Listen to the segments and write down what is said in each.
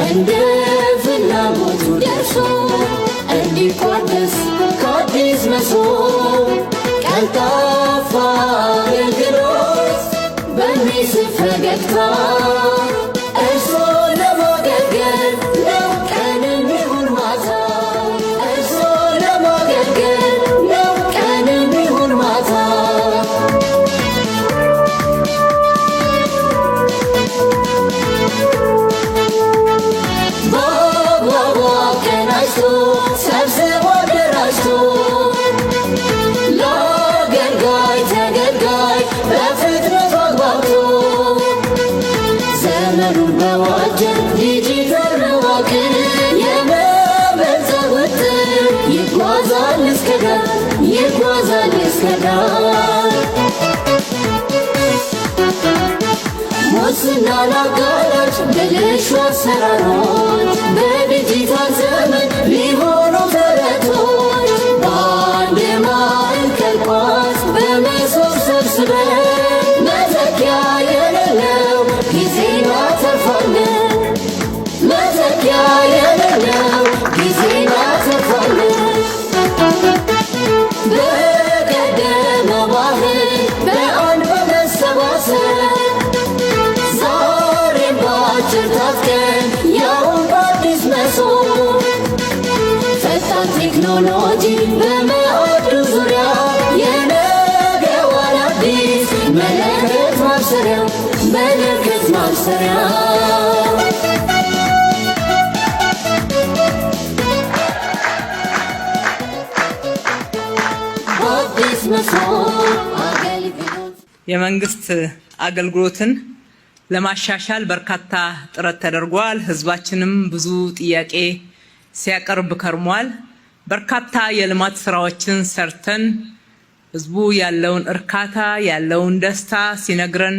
እንደ ፍላጎቱ ደርሶ እንዲቋደስ ከአዲስ መስሎ ቀልጣፋ አገልግሎት በሚስብ ፈገግታ እርሶን ለማገልገል ነው ቀንም ይሁን ማታ። እርሶን ለማገልገል ነው ቀንም ይሁን ማታ። ሰብስቦ ደራጅቶ ለአገልጋይ ተገልጋይ በፍጥነት አግባብቶ ዘመኑን በዋጀ ዲጂታል መዋቅር የመበልጸግ ውጥን ይጓዛል እስከ ዳር ይጓዛል እስከ ዳር። ሙስና አጋላጭ ብልሹ አሰራሮች በዲጂታል ዘመን ሊሆኑ ተረቶች በአንድ ማዕከል ኳስ በመሶብ ሰብስበን መተኪያ የሌለው ጊዜ እናተርፋለን። መተኪያ የሌለው ጊዜ እናተርፋለን። በቀደመ ባህል በአንድ በመሰባሰብ ታጥቀን ያውን በአዲስ መስሎ ፈጣን ቴክኖሎጂ በማዕዱ ዙሪያ የነገዋን አዲስ መለከት ማብሰሪያ መለከት ማብሰሪያ በአዲስ መስሎ አገልግሎት የመንግስት አገልግሎትን ለማሻሻል በርካታ ጥረት ተደርጓል። ህዝባችንም ብዙ ጥያቄ ሲያቀርብ ከርሟል። በርካታ የልማት ስራዎችን ሰርተን ህዝቡ ያለውን እርካታ ያለውን ደስታ ሲነግረን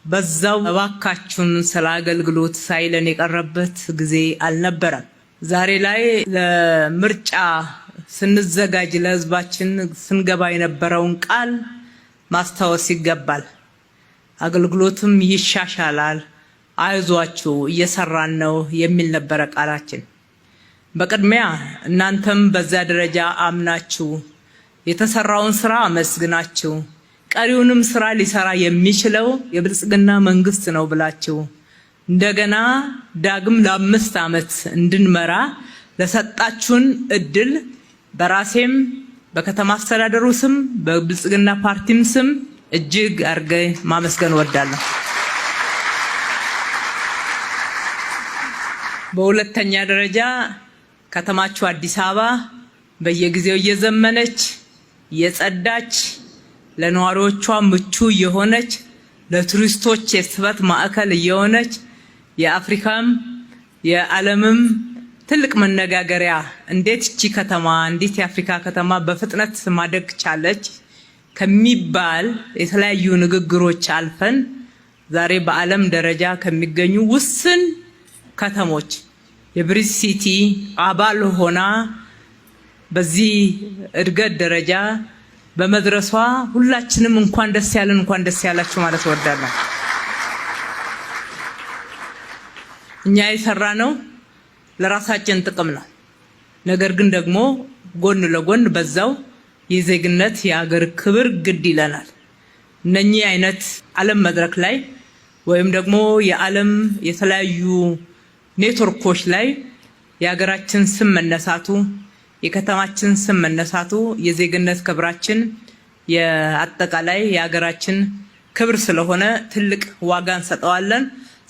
በዛው እባካችሁን ስለ አገልግሎት ሳይለን የቀረበት ጊዜ አልነበረም። ዛሬ ላይ ለምርጫ ስንዘጋጅ ለህዝባችን ስንገባ የነበረውን ቃል ማስታወስ ይገባል። አገልግሎትም ይሻሻላል፣ አይዟችሁ እየሰራን ነው የሚል ነበረ ቃላችን። በቅድሚያ እናንተም በዛ ደረጃ አምናችሁ የተሰራውን ስራ አመስግናችሁ ቀሪውንም ስራ ሊሰራ የሚችለው የብልጽግና መንግስት ነው ብላችሁ እንደገና ዳግም ለ5 ዓመት እንድንመራ ለሰጣችሁን እድል በራሴም በከተማ አስተዳደሩ ስም በብልጽግና ፓርቲም ስም እጅግ አርገ ማመስገን ወዳለሁ። በሁለተኛ ደረጃ ከተማችሁ አዲስ አበባ በየጊዜው እየዘመነች የጸዳች ለነዋሪዎቿ ምቹ የሆነች ለቱሪስቶች የስበት ማዕከል የሆነች የአፍሪካም የዓለምም ትልቅ መነጋገሪያ እንዴት እቺ ከተማ እንዴት የአፍሪካ ከተማ በፍጥነት ማደግ ቻለች ከሚባል የተለያዩ ንግግሮች አልፈን ዛሬ በዓለም ደረጃ ከሚገኙ ውስን ከተሞች የብሪጅ ሲቲ አባል ሆና በዚህ እድገት ደረጃ በመድረሷ ሁላችንም እንኳን ደስ ያለን እንኳን ደስ ያላችሁ ማለት ወዳለሁ። እኛ የሰራነው ለራሳችን ጥቅም ነው። ነገር ግን ደግሞ ጎን ለጎን በዛው የዜግነት የሀገር ክብር ግድ ይለናል። እነኚህ አይነት ዓለም መድረክ ላይ ወይም ደግሞ የዓለም የተለያዩ ኔትወርኮች ላይ የሀገራችን ስም መነሳቱ የከተማችን ስም መነሳቱ የዜግነት ክብራችን የአጠቃላይ የሀገራችን ክብር ስለሆነ ትልቅ ዋጋ እንሰጠዋለን።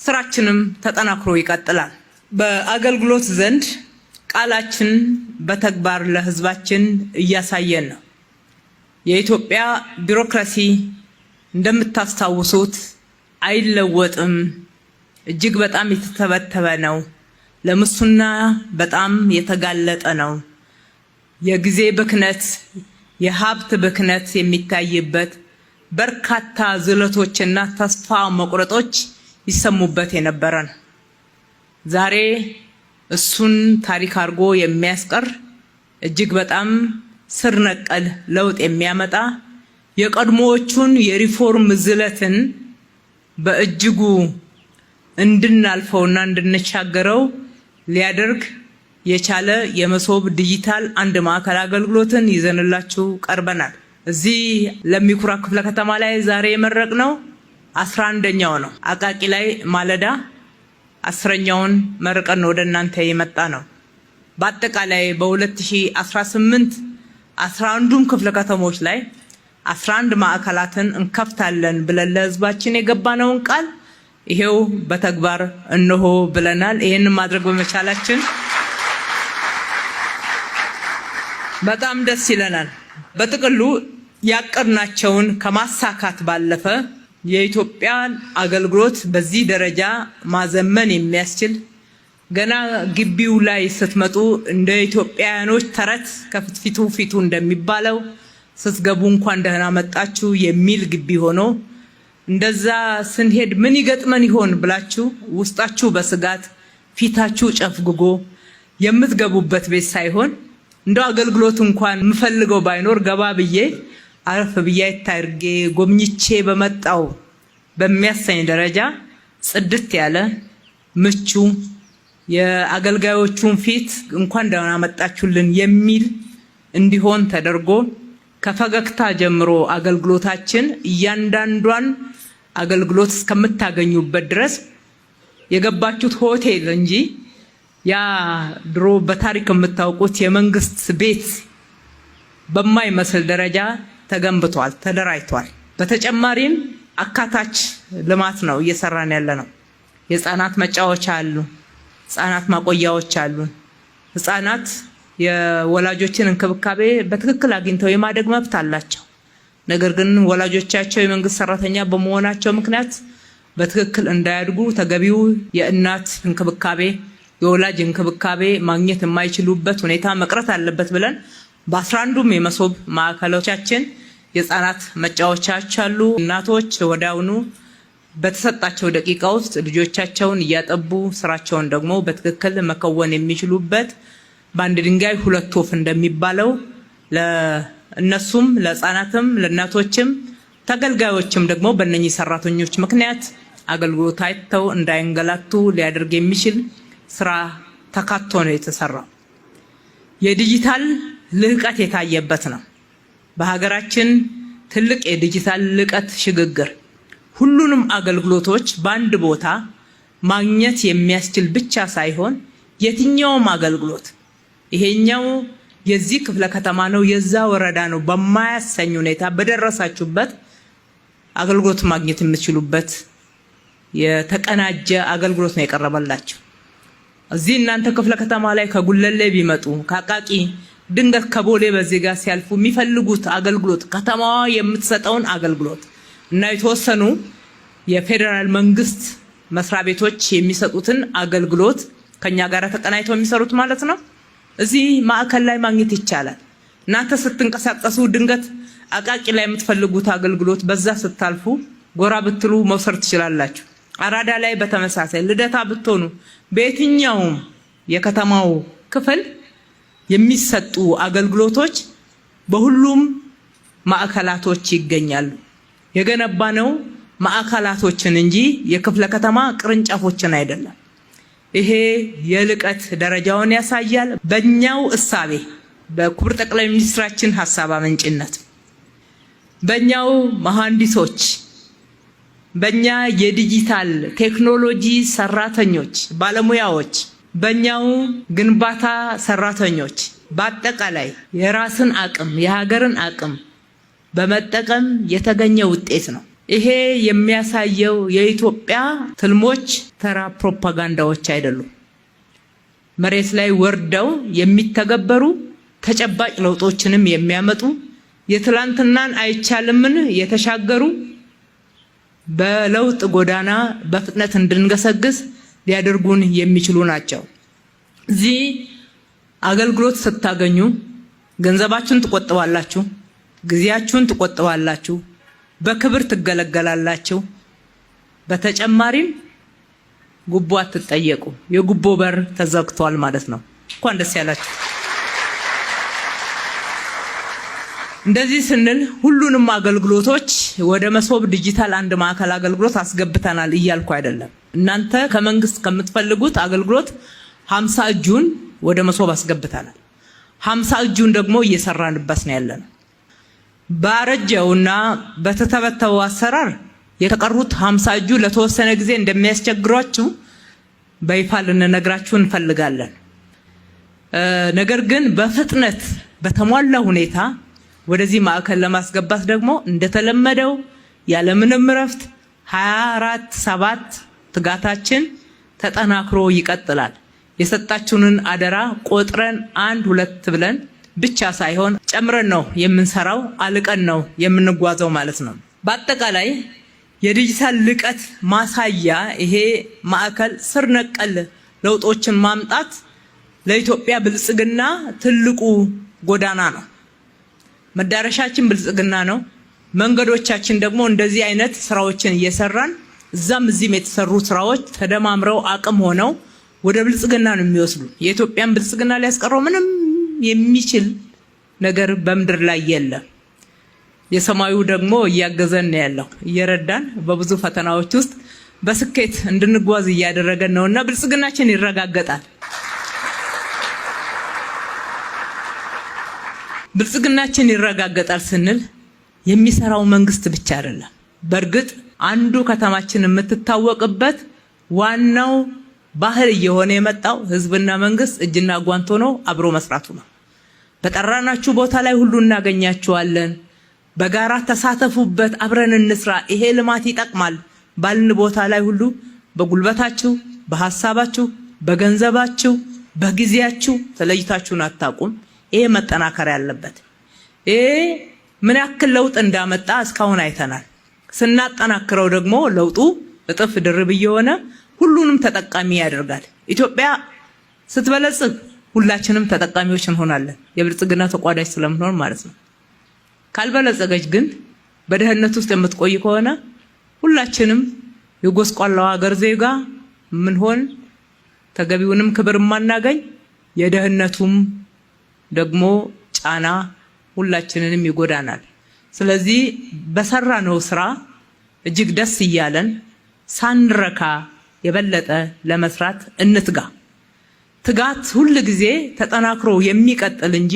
ስራችንም ተጠናክሮ ይቀጥላል። በአገልግሎት ዘንድ ቃላችን በተግባር ለህዝባችን እያሳየን ነው። የኢትዮጵያ ቢሮክራሲ እንደምታስታውሱት አይለወጥም። እጅግ በጣም የተተበተበ ነው። ለሙስና በጣም የተጋለጠ ነው። የጊዜ ብክነት የሀብት ብክነት የሚታይበት በርካታ ዝለቶችና ተስፋ መቁረጦች ይሰሙበት የነበረ ነው። ዛሬ እሱን ታሪክ አድርጎ የሚያስቀር እጅግ በጣም ስር ነቀል ለውጥ የሚያመጣ የቀድሞዎቹን የሪፎርም ዝለትን በእጅጉ እንድናልፈውና እንድንሻገረው ሊያደርግ የቻለ የመሶብ ዲጂታል አንድ ማዕከል አገልግሎትን ይዘንላችሁ ቀርበናል። እዚህ ለሚኩራ ክፍለ ከተማ ላይ ዛሬ የመረቅነው 11ኛው ነው። አቃቂ ላይ ማለዳ 10ኛውን መርቀን ወደ እናንተ የመጣ ነው። በአጠቃላይ በ2018 11ዱም ክፍለ ከተሞች ላይ 11 ማዕከላትን እንከፍታለን ብለን ለህዝባችን የገባነውን ቃል ይሄው በተግባር እነሆ ብለናል። ይሄንን ማድረግ በመቻላችን በጣም ደስ ይለናል። በጥቅሉ ያቀድናቸውን ከማሳካት ባለፈ የኢትዮጵያን አገልግሎት በዚህ ደረጃ ማዘመን የሚያስችል ገና ግቢው ላይ ስትመጡ እንደ ኢትዮጵያውያኖች ተረት ከፊቱ ፊቱ እንደሚባለው ስትገቡ እንኳን ደህና መጣችሁ የሚል ግቢ ሆኖ እንደዛ ስንሄድ ምን ይገጥመን ይሆን ብላችሁ ውስጣችሁ በስጋት ፊታችሁ ጨፍግጎ የምትገቡበት ቤት ሳይሆን እንደው አገልግሎት እንኳን የምፈልገው ባይኖር ገባ ብዬ አረፍ ብዬ አይታርጌ ጎብኝቼ በመጣው በሚያሰኝ ደረጃ ጽድት ያለ ምቹ የአገልጋዮቹን ፊት እንኳን ደህና መጣችሁልን የሚል እንዲሆን ተደርጎ ከፈገግታ ጀምሮ አገልግሎታችን እያንዳንዷን አገልግሎት እስከምታገኙበት ድረስ የገባችሁት ሆቴል እንጂ ያ ድሮ በታሪክ የምታውቁት የመንግስት ቤት በማይመስል ደረጃ ተገንብቷል፣ ተደራጅቷል። በተጨማሪም አካታች ልማት ነው እየሰራን ያለነው። የህፃናት መጫወቻ አሉ፣ ህፃናት ማቆያዎች አሉ። ህፃናት የወላጆችን እንክብካቤ በትክክል አግኝተው የማደግ መብት አላቸው። ነገር ግን ወላጆቻቸው የመንግስት ሰራተኛ በመሆናቸው ምክንያት በትክክል እንዳያድጉ ተገቢው የእናት እንክብካቤ የወላጅ እንክብካቤ ማግኘት የማይችሉበት ሁኔታ መቅረት አለበት ብለን በ11ዱም የመሶብ ማዕከሎቻችን የህፃናት መጫወቻዎች አሉ። እናቶች ወዲያውኑ በተሰጣቸው ደቂቃ ውስጥ ልጆቻቸውን እያጠቡ ስራቸውን ደግሞ በትክክል መከወን የሚችሉበት በአንድ ድንጋይ ሁለት ወፍ እንደሚባለው ለእነሱም ለህፃናትም ለእናቶችም ተገልጋዮችም ደግሞ በእነኚህ ሰራተኞች ምክንያት አገልግሎት አይተው እንዳይንገላቱ ሊያደርግ የሚችል ስራ ተካቶ ነው የተሰራው። የዲጂታል ልህቀት የታየበት ነው። በሀገራችን ትልቅ የዲጂታል ልህቀት ሽግግር ሁሉንም አገልግሎቶች በአንድ ቦታ ማግኘት የሚያስችል ብቻ ሳይሆን የትኛውም አገልግሎት ይሄኛው የዚህ ክፍለ ከተማ ነው የዛ ወረዳ ነው በማያሰኝ ሁኔታ በደረሳችሁበት አገልግሎት ማግኘት የምትችሉበት የተቀናጀ አገልግሎት ነው የቀረበላችሁ። እዚህ እናንተ ክፍለ ከተማ ላይ ከጉለሌ ቢመጡ ከአቃቂ ድንገት ከቦሌ በዚህ ጋር ሲያልፉ የሚፈልጉት አገልግሎት ከተማዋ የምትሰጠውን አገልግሎት እና የተወሰኑ የፌደራል መንግስት መስሪያ ቤቶች የሚሰጡትን አገልግሎት ከኛ ጋር ተቀናይተው የሚሰሩት ማለት ነው እዚህ ማዕከል ላይ ማግኘት ይቻላል። እናንተ ስትንቀሳቀሱ ድንገት አቃቂ ላይ የምትፈልጉት አገልግሎት በዛ ስታልፉ ጎራ ብትሉ መውሰድ ትችላላችሁ። አራዳ ላይ በተመሳሳይ ልደታ ብትሆኑ በየትኛውም የከተማው ክፍል የሚሰጡ አገልግሎቶች በሁሉም ማዕከላቶች ይገኛሉ። የገነባነው ማዕከላቶችን እንጂ የክፍለ ከተማ ቅርንጫፎችን አይደለም። ይሄ የልቀት ደረጃውን ያሳያል። በእኛው እሳቤ በክቡር ጠቅላይ ሚኒስትራችን ሐሳብ አመንጭነት በእኛው መሐንዲሶች በእኛ የዲጂታል ቴክኖሎጂ ሰራተኞች ባለሙያዎች በእኛው ግንባታ ሰራተኞች በአጠቃላይ የራስን አቅም የሀገርን አቅም በመጠቀም የተገኘ ውጤት ነው። ይሄ የሚያሳየው የኢትዮጵያ ትልሞች ተራ ፕሮፓጋንዳዎች አይደሉም። መሬት ላይ ወርደው የሚተገበሩ ተጨባጭ ለውጦችንም የሚያመጡ የትላንትናን አይቻልምን የተሻገሩ በለውጥ ጎዳና በፍጥነት እንድንገሰግስ ሊያደርጉን የሚችሉ ናቸው። እዚህ አገልግሎት ስታገኙ ገንዘባችሁን ትቆጥባላችሁ፣ ጊዜያችሁን ትቆጥባላችሁ፣ በክብር ትገለገላላችሁ። በተጨማሪም ጉቦ አትጠየቁ። የጉቦ በር ተዘግቷል ማለት ነው። እንኳን ደስ ያላችሁ። እንደዚህ ስንል ሁሉንም አገልግሎቶች ወደ መሶብ ዲጂታል አንድ ማዕከል አገልግሎት አስገብተናል እያልኩ አይደለም። እናንተ ከመንግስት ከምትፈልጉት አገልግሎት 50 እጁን ወደ መሶብ አስገብተናል። 50 እጁን ደግሞ እየሰራንበት ነው ያለነው። ባረጀውና በተተበተበው አሰራር የተቀሩት 50 እጁ ለተወሰነ ጊዜ እንደሚያስቸግሯችሁ በይፋ ልንነግራችሁ እንፈልጋለን። ነገር ግን በፍጥነት በተሟላ ሁኔታ ወደዚህ ማዕከል ለማስገባት ደግሞ እንደተለመደው ያለምንም ረፍት 24/7 ትጋታችን ተጠናክሮ ይቀጥላል። የሰጣችሁንን አደራ ቆጥረን 1-2 ብለን ብቻ ሳይሆን ጨምረን ነው የምንሰራው፣ አልቀን ነው የምንጓዘው ማለት ነው። በአጠቃላይ የዲጂታል ልቀት ማሳያ ይሄ ማዕከል ስር ነቀል ለውጦችን ማምጣት ለኢትዮጵያ ብልጽግና ትልቁ ጎዳና ነው። መዳረሻችን ብልጽግና ነው። መንገዶቻችን ደግሞ እንደዚህ አይነት ስራዎችን እየሰራን እዛም እዚህም የተሰሩ ስራዎች ተደማምረው አቅም ሆነው ወደ ብልጽግና ነው የሚወስዱ። የኢትዮጵያን ብልጽግና ሊያስቀረው ምንም የሚችል ነገር በምድር ላይ የለም። የሰማዩ ደግሞ እያገዘን ያለው እየረዳን በብዙ ፈተናዎች ውስጥ በስኬት እንድንጓዝ እያደረገን ነውና ብልጽግናችን ይረጋገጣል። ብልጽግናችን ይረጋገጣል ስንል የሚሰራው መንግስት ብቻ አይደለም። በእርግጥ አንዱ ከተማችን የምትታወቅበት ዋናው ባህል እየሆነ የመጣው ህዝብና መንግስት እጅና ጓንት ሆኖ አብሮ መስራቱ ነው። በጠራናችሁ ቦታ ላይ ሁሉ እናገኛችኋለን። በጋራ ተሳተፉበት፣ አብረን እንስራ፣ ይሄ ልማት ይጠቅማል ባልን ቦታ ላይ ሁሉ በጉልበታችሁ፣ በሐሳባችሁ፣ በገንዘባችሁ፣ በጊዜያችሁ ተለይታችሁን አታውቁም። ይሄ መጠናከር ያለበት። ይሄ ምን ያክል ለውጥ እንዳመጣ እስካሁን አይተናል። ስናጠናክረው ደግሞ ለውጡ እጥፍ ድርብ እየሆነ ሁሉንም ተጠቃሚ ያደርጋል። ኢትዮጵያ ስትበለጽግ ሁላችንም ተጠቃሚዎች እንሆናለን። የብልጽግና ተቋዳሽ ስለምንሆን ማለት ነው። ካልበለጸገች ግን በደህንነት ውስጥ የምትቆይ ከሆነ ሁላችንም የጎስቋላው ሀገር ዜጋ ምንሆን፣ ተገቢውንም ክብር ማናገኝ፣ የደህንነቱም ደግሞ ጫና ሁላችንንም ይጎዳናል። ስለዚህ በሰራነው ስራ እጅግ ደስ እያለን ሳንረካ የበለጠ ለመስራት እንትጋ። ትጋት ሁሉ ጊዜ ተጠናክሮ የሚቀጥል እንጂ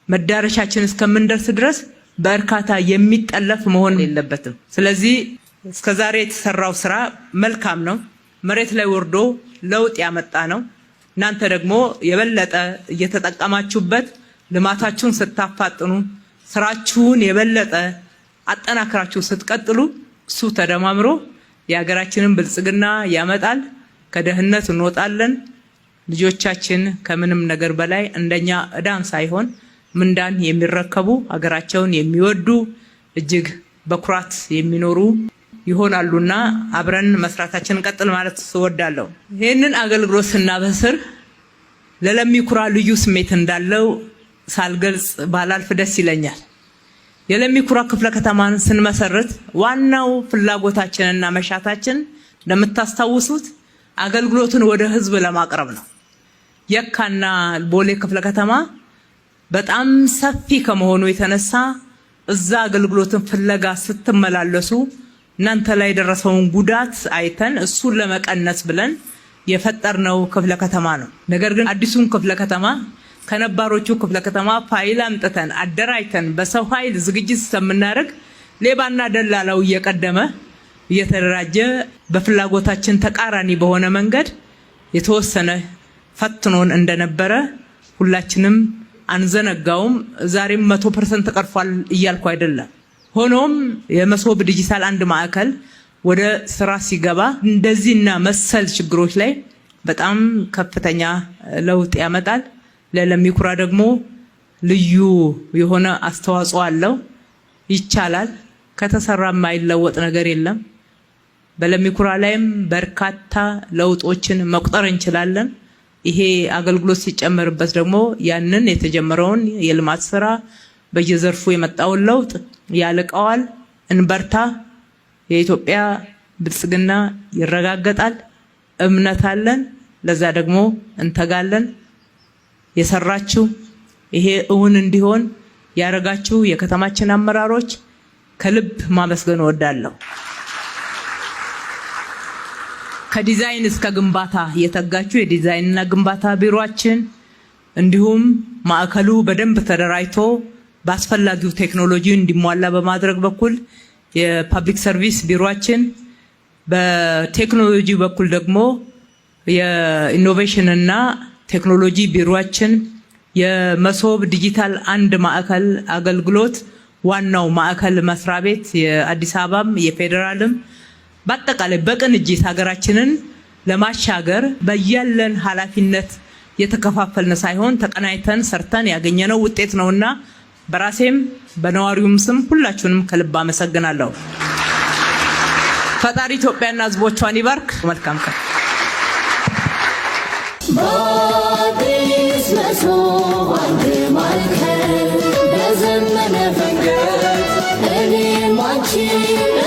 መዳረሻችን እስከምንደርስ ድረስ በእርካታ የሚጠለፍ መሆን የለበትም። ስለዚህ እስከዛሬ የተሰራው ስራ መልካም ነው፣ መሬት ላይ ወርዶ ለውጥ ያመጣ ነው። እናንተ ደግሞ የበለጠ እየተጠቀማችሁበት ልማታችሁን ስታፋጥኑ፣ ስራችሁን የበለጠ አጠናክራችሁ ስትቀጥሉ እሱ ተደማምሮ የሀገራችንን ብልጽግና ያመጣል። ከድህነት እንወጣለን። ልጆቻችን ከምንም ነገር በላይ እንደኛ ዕዳን ሳይሆን ምንዳን የሚረከቡ ሀገራቸውን የሚወዱ እጅግ በኩራት የሚኖሩ ይሆናሉና አብረን መስራታችንን ቀጥል ማለት እወዳለሁ። ይህንን አገልግሎት ስናበስር ለለሚ ኩራ ልዩ ስሜት እንዳለው ሳልገልጽ ባላልፍ ደስ ይለኛል። የለሚ ኩራ ክፍለ ከተማን ስንመሰርት ዋናው ፍላጎታችንና መሻታችን እንደምታስታውሱት አገልግሎትን ወደ ህዝብ ለማቅረብ ነው። የካና ቦሌ ክፍለ ከተማ በጣም ሰፊ ከመሆኑ የተነሳ እዛ አገልግሎትን ፍለጋ ስትመላለሱ እናንተ ላይ የደረሰውን ጉዳት አይተን እሱን ለመቀነስ ብለን የፈጠርነው ክፍለ ከተማ ነው። ነገር ግን አዲሱን ክፍለ ከተማ ከነባሮቹ ክፍለ ከተማ ፋይል አምጥተን አደራጅተን በሰው ኃይል ዝግጅት ስለምናደርግ ሌባና ደላላው እየቀደመ እየተደራጀ በፍላጎታችን ተቃራኒ በሆነ መንገድ የተወሰነ ፈትኖን እንደነበረ ሁላችንም አንዘነጋውም። ዛሬም 100% ተቀርፏል እያልኩ አይደለም። ሆኖም የመሶብ ዲጂታል አንድ ማዕከል ወደ ስራ ሲገባ እንደዚህና መሰል ችግሮች ላይ በጣም ከፍተኛ ለውጥ ያመጣል። ለለሚ ኩራ ደግሞ ልዩ የሆነ አስተዋጽኦ አለው። ይቻላል። ከተሰራ የማይለወጥ ነገር የለም። በለሚ ኩራ ላይም በርካታ ለውጦችን መቁጠር እንችላለን። ይሄ አገልግሎት ሲጨመርበት ደግሞ ያንን የተጀመረውን የልማት ስራ በየዘርፉ የመጣውን ለውጥ ያልቀዋል። እንበርታ። የኢትዮጵያ ብልጽግና ይረጋገጣል። እምነት አለን። ለዛ ደግሞ እንተጋለን። የሰራችሁ ይሄ እውን እንዲሆን ያረጋችሁ የከተማችን አመራሮች ከልብ ማመስገን እወዳለሁ። ከዲዛይን እስከ ግንባታ የተጋችሁ የዲዛይንና ግንባታ ቢሮአችን እንዲሁም ማዕከሉ በደንብ ተደራጅቶ በአስፈላጊው ቴክኖሎጂ እንዲሟላ በማድረግ በኩል የፐብሊክ ሰርቪስ ቢሮአችን በቴክኖሎጂ በኩል ደግሞ የኢኖቬሽን እና ቴክኖሎጂ ቢሮአችን የመሶብ ዲጂታል አንድ ማዕከል አገልግሎት ዋናው ማዕከል መስሪያ ቤት የአዲስ አበባም የፌደራልም በአጠቃላይ በቅንጅት ሀገራችንን ለማሻገር በያለን ኃላፊነት የተከፋፈልን ሳይሆን ተቀናይተን ሰርተን ያገኘነው ውጤት ነውና በራሴም በነዋሪውም ስም ሁላችሁንም ከልብ አመሰግናለሁ። ፈጣሪ ኢትዮጵያና ሕዝቦቿን ይባርክ። መልካም ቀን። በአዲስ መሶብ አንድ ማዕከል በዘመነ መንገድ እኔም አንቺም